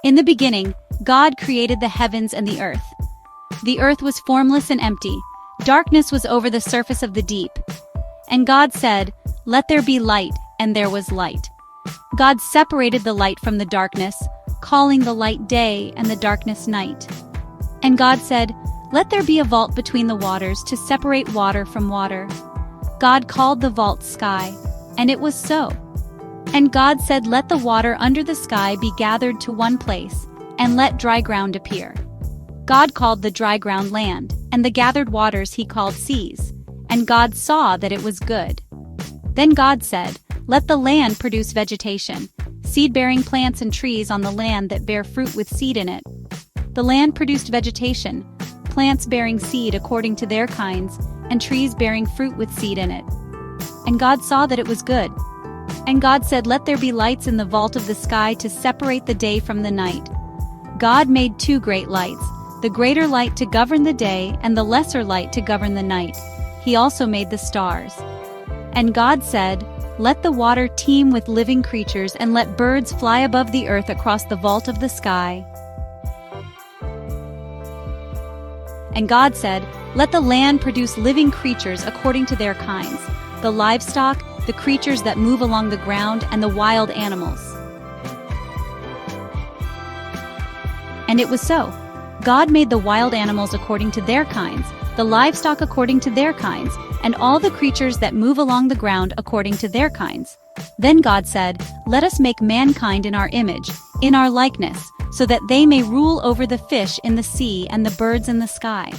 In the beginning, God created the heavens and the earth. The earth was formless and empty. Darkness was over the surface of the deep. And God said, "Let there be light," and there was light. God separated the light from the darkness, calling the light day and the darkness night. And God said, "Let there be a vault between the waters to separate water from water." God called the vault sky, and it was so. And God said, "Let the water under the sky be gathered to one place, and let dry ground appear." God called the dry ground land, and the gathered waters he called seas. And God saw that it was good. Then God said, "Let the land produce vegetation, seed-bearing plants and trees on the land that bear fruit with seed in it." The land produced vegetation, plants bearing seed according to their kinds, and trees bearing fruit with seed in it. And God saw that it was good. And God said, "Let there be lights in the vault of the sky to separate the day from the night." God made 2 great lights, the greater light to govern the day and the lesser light to govern the night. He also made the stars. And God said, "Let the water teem with living creatures and let birds fly above the earth across the vault of the sky." And God said, "Let the land produce living creatures according to their kinds, the livestock, the creatures that move along the ground, and the wild animals." And it was so. God made the wild animals according to their kinds, the livestock according to their kinds, and all the creatures that move along the ground according to their kinds. Then God said, "Let us make mankind in our image, in our likeness, so that they may rule over the fish in the sea and the birds in the sky."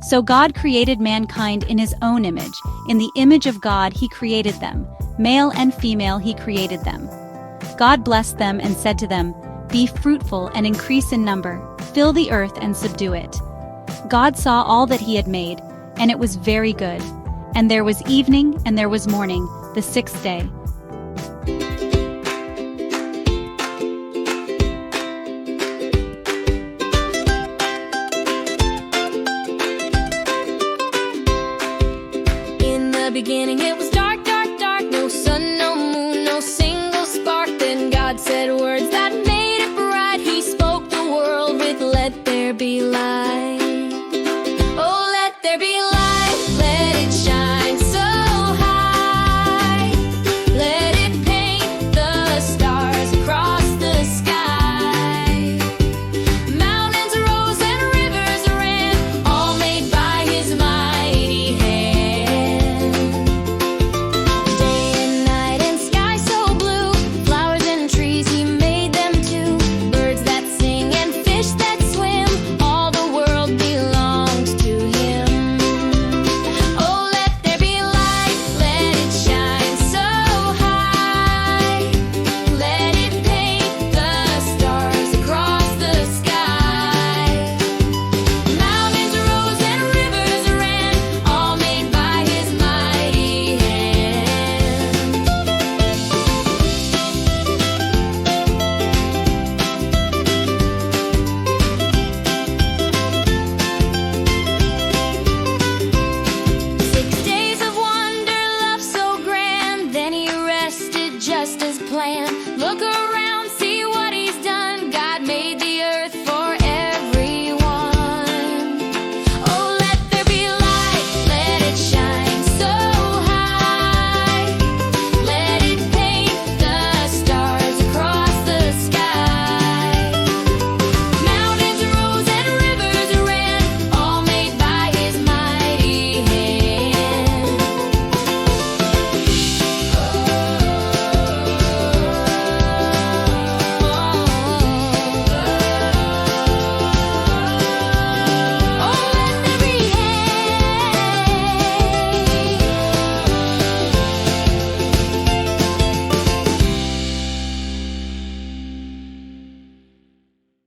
So God created mankind in his own image. In the image of God he created them. Male and female he created them. God blessed them and said to them, "Be fruitful and increase in number, fill the earth and subdue it." God saw all that he had made, and it was very good. And there was evening and there was morning, the 6th day.